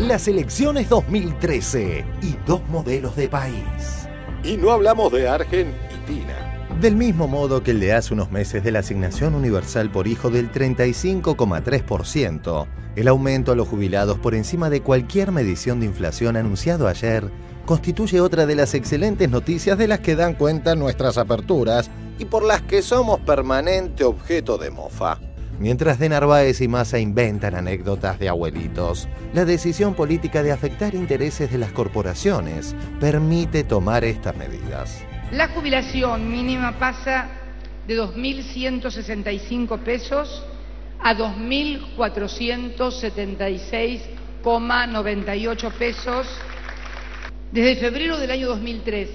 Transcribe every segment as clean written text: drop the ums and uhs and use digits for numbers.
las elecciones 2013 y dos modelos de país. Y no hablamos de Argentina. Del mismo modo que el de hace unos meses de la asignación universal por hijo del 35,3%, el aumento a los jubilados por encima de cualquier medición de inflación anunciado ayer constituye otra de las excelentes noticias de las que dan cuenta nuestras aperturas y por las que somos permanente objeto de mofa. Mientras de Narváez y Massa inventan anécdotas de abuelitos, la decisión política de afectar intereses de las corporaciones permite tomar estas medidas. La jubilación mínima pasa de 2.165 pesos a 2.476,98 pesos. Desde febrero del año 2003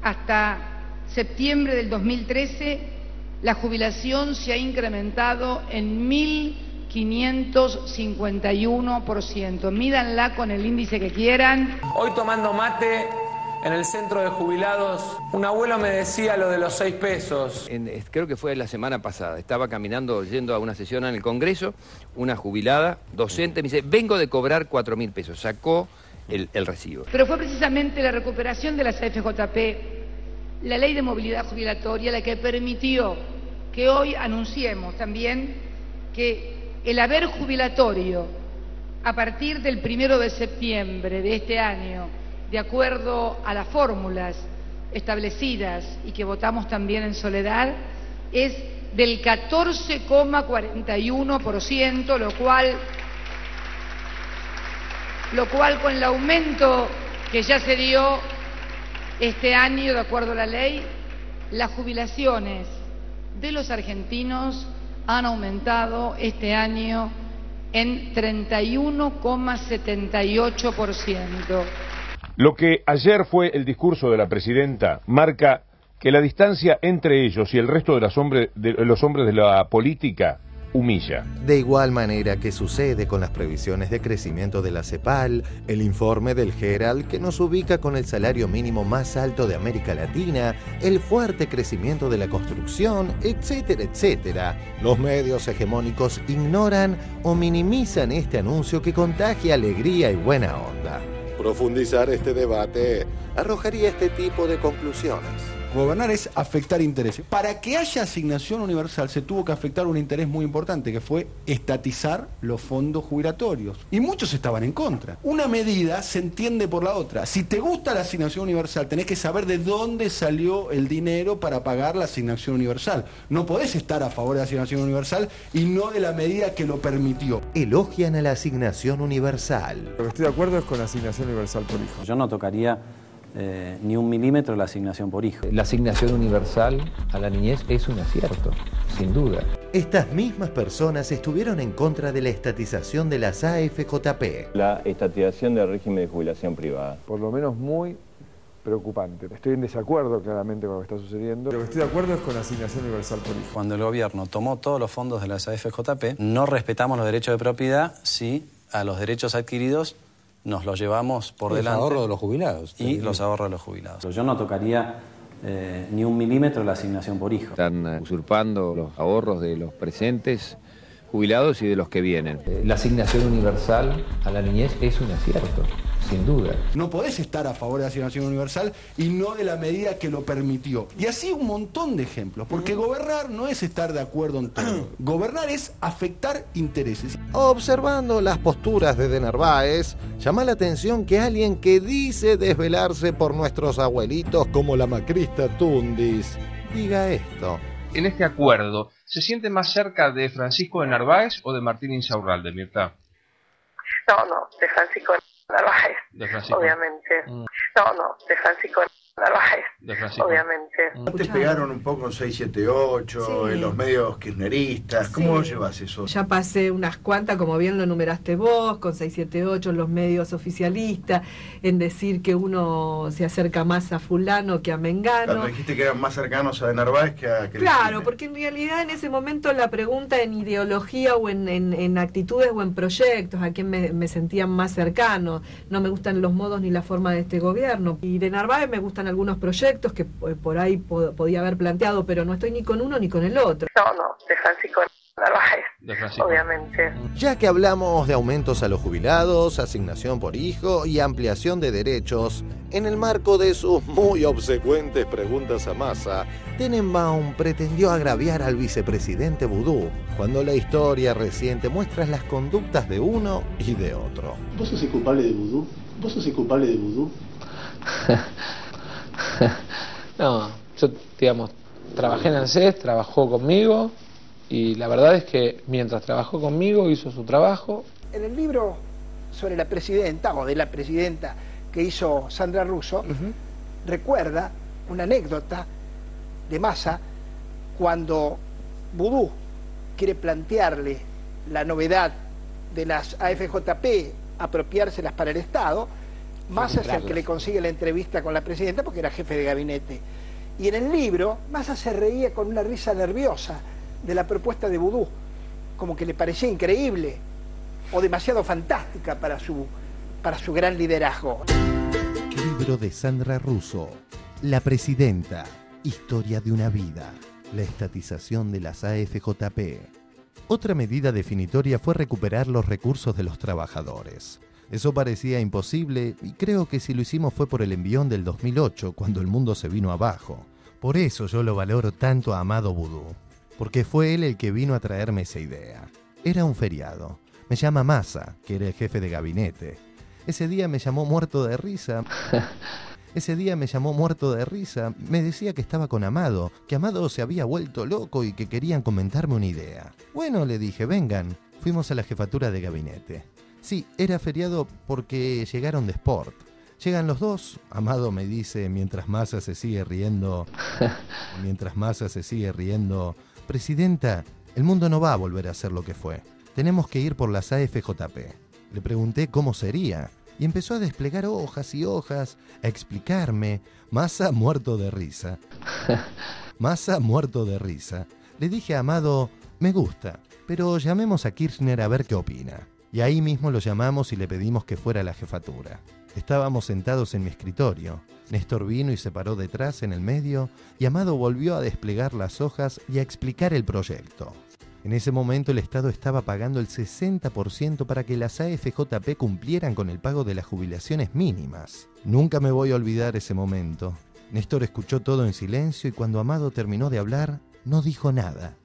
hasta septiembre del 2013, la jubilación se ha incrementado en 1.551%. Mídanla con el índice que quieran. Hoy tomando mate en el centro de jubilados, un abuelo me decía lo de los 6 pesos. Creo que fue la semana pasada, estaba caminando, yendo a una sesión en el Congreso, una jubilada, docente, me dice, vengo de cobrar 4.000 pesos, sacó el recibo. Pero fue precisamente la recuperación de las AFJP, la ley de movilidad jubilatoria, la que permitió que hoy anunciemos también que el haber jubilatorio a partir del 1 de septiembre de este año, de acuerdo a las fórmulas establecidas y que votamos también en soledad, es del 14,41%, lo cual con el aumento que ya se dio este año, de acuerdo a la ley, las jubilaciones de los argentinos han aumentado este año en 31,78%. Lo que ayer fue el discurso de la presidenta marca que la distancia entre ellos y el resto de los hombres de la política humilla. De igual manera que sucede con las previsiones de crecimiento de la CEPAL, el informe del Herald que nos ubica con el salario mínimo más alto de América Latina, el fuerte crecimiento de la construcción, etcétera, etcétera. Los medios hegemónicos ignoran o minimizan este anuncio que contagia alegría y buena onda. Profundizar este debate arrojaría este tipo de conclusiones. Gobernar es afectar intereses. Para que haya asignación universal se tuvo que afectar un interés muy importante, que fue estatizar los fondos jubilatorios. Y muchos estaban en contra. Una medida se entiende por la otra. Si te gusta la asignación universal, tenés que saber de dónde salió el dinero para pagar la asignación universal. No podés estar a favor de la asignación universal y no de la medida que lo permitió. Elogian a la asignación universal. Lo que estoy de acuerdo es con la asignación universal por hijo. Yo no tocaría ni 1 milímetro la asignación por hijo. La asignación universal a la niñez es un acierto, sin duda. Estas mismas personas estuvieron en contra de la estatización de las AFJP. La estatización del régimen de jubilación privada. Por lo menos muy preocupante. Estoy en desacuerdo claramente con lo que está sucediendo. Lo que estoy de acuerdo es con la asignación universal por hijo. Cuando el gobierno tomó todos los fondos de las AFJP, no respetamos los derechos de propiedad si a los derechos adquiridos nos los llevamos por delante. Los ahorros de los jubilados. Y los ahorros de los jubilados. Yo no tocaría ni 1 milímetro la asignación por hijo. Están usurpando los ahorros de los presentes jubilados y de los que vienen. La asignación universal a la niñez es un acierto, sin duda. No podés estar a favor de la asignación universal y no de la medida que lo permitió. Y así un montón de ejemplos, porque gobernar no es estar de acuerdo en todo. Gobernar es afectar intereses. Observando las posturas de Narváez, llama la atención que alguien que dice desvelarse por nuestros abuelitos como la macrista Tundis, diga esto. En este acuerdo, ¿se siente más cerca de Francisco de Narváez o de Martín Insaurralde, Mirta? No, de Francisco Narváez, de Francisco. Obviamente. No, de Francisco Narváez, obviamente. Te pegaron un poco en 678, sí, en los medios kirchneristas. ¿Cómo llevas eso? Ya pasé unas cuantas, como bien lo numeraste vos, con 678 en los medios oficialistas, en decir que uno se acerca más a fulano que a mengano. Cuando dijiste que eran más cercanos a de Narváez que a Cristina. Claro, porque en realidad en ese momento la pregunta en ideología o en actitudes o en proyectos, a quién me sentían más cercano. No me gustan los modos ni la forma de este gobierno. Y de Narváez me gustan algunos proyectos que por ahí podía haber planteado, pero no estoy ni con uno ni con el otro. No, de Francisco Narváez, obviamente. Ya que hablamos de aumentos a los jubilados, asignación por hijo y ampliación de derechos, en el marco de sus muy obsecuentes preguntas a Massa, Tenenbaum pretendió agraviar al vicepresidente Vudú, cuando la historia reciente muestra las conductas de uno y de otro. ¿Vos sos el culpable de Vudú? ¿Vos sos el culpable de Vudú? No, yo, digamos, trabajé en ANSES, trabajó conmigo y la verdad es que mientras trabajó conmigo hizo su trabajo. En el libro sobre la presidenta o de la presidenta que hizo Sandra Russo, recuerda una anécdota de Massa cuando Vudú quiere plantearle la novedad de las AFJP, apropiárselas para el Estado. Massa es el que le consigue la entrevista con la presidenta porque era jefe de gabinete. Y en el libro, Massa se reía con una risa nerviosa de la propuesta de Vudú, como que le parecía increíble o demasiado fantástica para su gran liderazgo. Libro de Sandra Russo, La Presidenta, Historia de una vida, la estatización de las AFJP. Otra medida definitoria fue recuperar los recursos de los trabajadores. Eso parecía imposible y creo que si lo hicimos fue por el envión del 2008, cuando el mundo se vino abajo. Por eso yo lo valoro tanto a Amado Vudú, porque fue él el que vino a traerme esa idea. Era un feriado. Me llama Massa, que era el jefe de gabinete. Ese día me llamó muerto de risa. Me decía que estaba con Amado, que Amado se había vuelto loco y que querían comentarme una idea. Bueno, le dije, vengan. Fuimos a la jefatura de gabinete. Sí, era feriado porque llegaron de Sport. Llegan los dos, Amado me dice mientras Massa se sigue riendo. Presidenta, el mundo no va a volver a ser lo que fue. Tenemos que ir por las AFJP. Le pregunté cómo sería y empezó a desplegar hojas y hojas, a explicarme. Massa muerto de risa. Le dije a Amado, me gusta, pero llamemos a Kirchner a ver qué opina. Y ahí mismo lo llamamos y le pedimos que fuera a la jefatura. Estábamos sentados en mi escritorio. Néstor vino y se paró detrás en el medio y Amado volvió a desplegar las hojas y a explicar el proyecto. En ese momento el Estado estaba pagando el 60% para que las AFJP cumplieran con el pago de las jubilaciones mínimas. Nunca me voy a olvidar ese momento. Néstor escuchó todo en silencio y cuando Amado terminó de hablar, no dijo nada.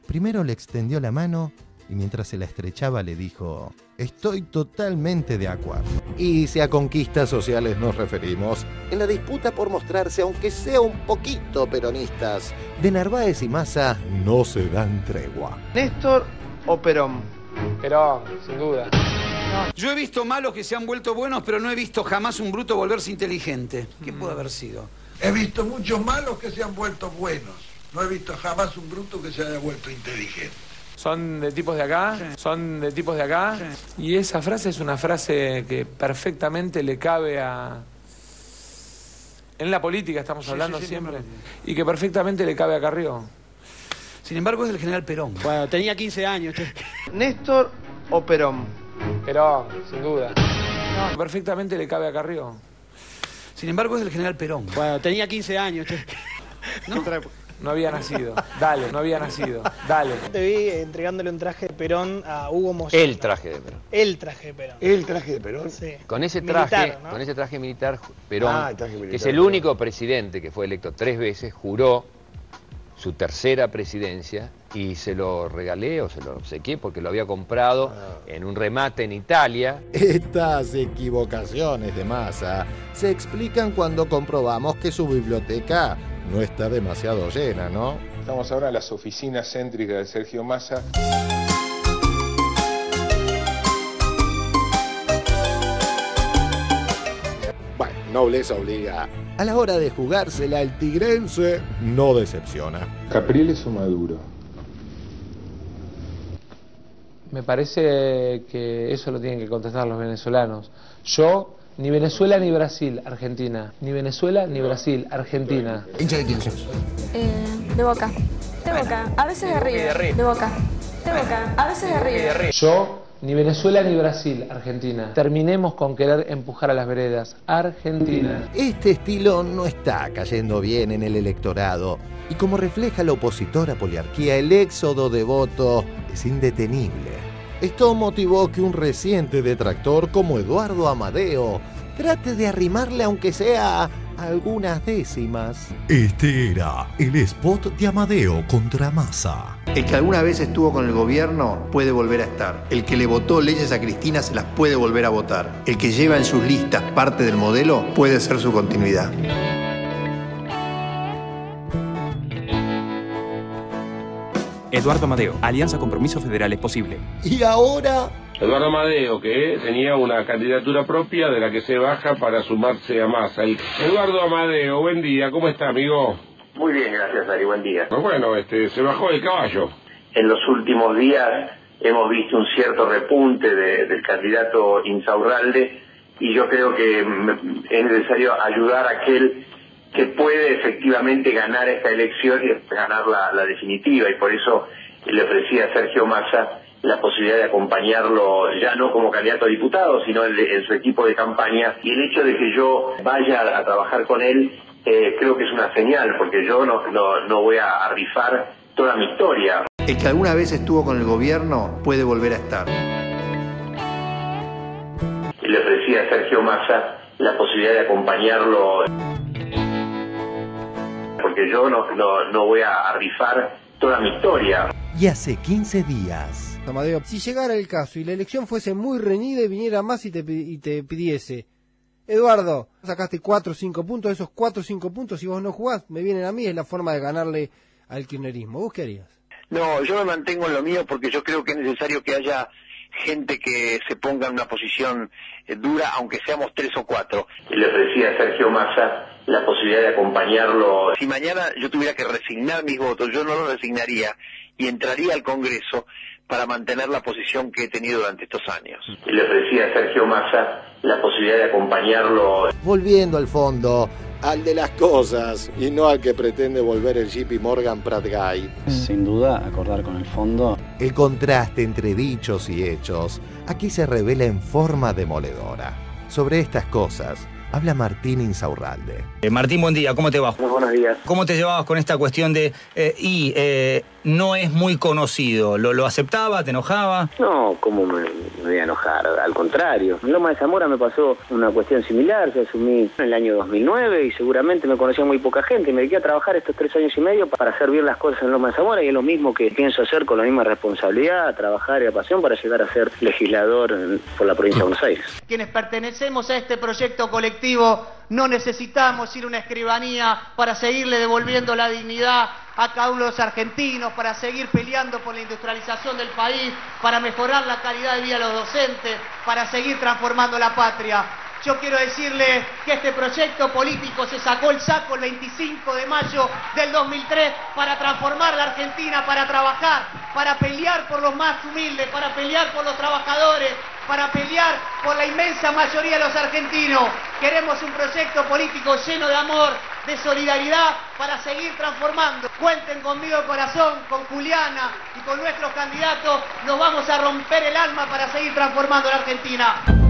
Primero le extendió la mano y mientras se la estrechaba le dijo, estoy totalmente de acuerdo. Y si a conquistas sociales nos referimos, en la disputa por mostrarse, aunque sea un poquito peronistas, de Narváez y Massa no se dan tregua. ¿Néstor o Perón? Perón, sin duda. Yo he visto malos que se han vuelto buenos, pero no he visto jamás un bruto volverse inteligente. ¿Qué puede haber sido? He visto muchos malos que se han vuelto buenos. No he visto jamás un bruto que se haya vuelto inteligente. Son de tipos de acá, y esa frase es una frase que perfectamente le cabe a... En la política estamos hablando siempre, y que perfectamente le cabe a Carrió. Sin embargo es del general Perón. Bueno, tenía 15 años. ¿Néstor o Perón? Perón, sin duda. No, perfectamente le cabe a Carrió. Sin embargo es del general Perón. Bueno, tenía 15 años. No había nacido. Dale. Te vi entregándole un traje de Perón a Hugo Moyano. El traje de Perón. El traje de Perón. Sí. Con ese traje militar, ¿no? Con ese traje militar, Perón, que es el único presidente que fue electo 3 veces, juró su tercera presidencia y se lo regalé o se lo obsequié porque lo había comprado en un remate en Italia. Estas equivocaciones de Massa se explican cuando comprobamos que su biblioteca no está demasiado llena, ¿no? Estamos ahora en las oficinas céntricas de Sergio Massa. Bueno, nobleza obliga. A la hora de jugársela, el tigrense no decepciona. ¿Capriles o Maduro? Me parece que eso lo tienen que contestar los venezolanos. Yo, ni Venezuela ni Brasil, Argentina. Ni Venezuela ni Brasil, Argentina. ¿Hincha de quién sos? De Boca. De Boca. A veces de River. De Boca. De Boca. A veces de River. Yo, Ni Venezuela ni Brasil, Argentina. Terminemos con querer empujar a las veredas. Argentina. Este estilo no está cayendo bien en el electorado. Y como refleja la opositora poliarquía, el éxodo de votos es indetenible. Esto motivó que un reciente detractor como Eduardo Amadeo trate de arrimarle aunque sea algunas décimas. Este era el spot de Amadeo contra Massa. El que alguna vez estuvo con el gobierno puede volver a estar. El que le votó leyes a Cristina se las puede volver a votar. El que lleva en sus listas parte del modelo puede ser su continuidad. Eduardo Amadeo, Alianza Compromiso Federal es posible. Y ahora... Eduardo Amadeo, que tenía una candidatura propia de la que se baja para sumarse a Massa. Eduardo Amadeo, buen día, ¿cómo está, amigo? Muy bien, gracias, Ari, buen día. Bueno, se bajó del caballo. En los últimos días hemos visto un cierto repunte del candidato Insaurralde y yo creo que es necesario ayudar a aquel que puede efectivamente ganar esta elección y ganar la definitiva, y por eso le ofrecí a Sergio Massa la posibilidad de acompañarlo ya no como candidato a diputado, sino en su equipo de campaña, y el hecho de que yo vaya a trabajar con él creo que es una señal, porque yo no voy a rifar toda mi historia. El que alguna vez estuvo con el gobierno puede volver a estar. Le ofrecí a Sergio Massa la posibilidad de acompañarlo, porque yo no voy a rifar toda mi historia. Y hace 15 días... Amadeo, si llegara el caso y la elección fuese muy reñida y viniera más y te pidiese: Eduardo, sacaste 4 o 5 puntos, esos 4 o 5 puntos, si vos no jugás, me vienen a mí, es la forma de ganarle al kirchnerismo. ¿Vos qué harías? No, yo me mantengo en lo mío porque yo creo que es necesario que haya gente que se ponga en una posición dura, aunque seamos 3 o 4. Le ofrecí a Sergio Massa la posibilidad de acompañarlo. Si mañana yo tuviera que resignar mis votos, yo no los resignaría y entraría al Congreso para mantener la posición que he tenido durante estos años. Le ofrecí a Sergio Massa la posibilidad de acompañarlo. Volviendo al fondo, al de las cosas y no al que pretende volver el JP Morgan Pratt Guy. Sin duda, acordar con el fondo. El contraste entre dichos y hechos aquí se revela en forma demoledora. Sobre estas cosas habla Martín Insaurralde. Martín, buen día, ¿cómo te va? Muy buenos días. ¿Cómo te llevabas con esta cuestión de no es muy conocido? ¿Lo aceptaba? ¿Te enojaba? No, ¿cómo me voy a enojar? Al contrario. En Loma de Zamora me pasó una cuestión similar. Yo asumí en el año 2009 y seguramente me conocía muy poca gente. Me dediqué a trabajar estos 3 años y medio para hacer bien las cosas en Loma de Zamora, y es lo mismo que pienso hacer con la misma responsabilidad, trabajar y a pasión para llegar a ser legislador por la provincia de Buenos Aires. Quienes pertenecemos a este proyecto colectivo no necesitamos ir a una escribanía para seguirle devolviendo la dignidad a cada uno de los argentinos, para seguir peleando por la industrialización del país, para mejorar la calidad de vida de los docentes, para seguir transformando la patria. Yo quiero decirle que este proyecto político se sacó el saco el 25 de mayo del 2003 para transformar la Argentina, para trabajar, para pelear por los más humildes, para pelear por los trabajadores, para pelear por la inmensa mayoría de los argentinos. Queremos un proyecto político lleno de amor, de solidaridad, para seguir transformando. Cuenten conmigo de corazón, con Juliana y con nuestros candidatos. Nos vamos a romper el alma para seguir transformando la Argentina.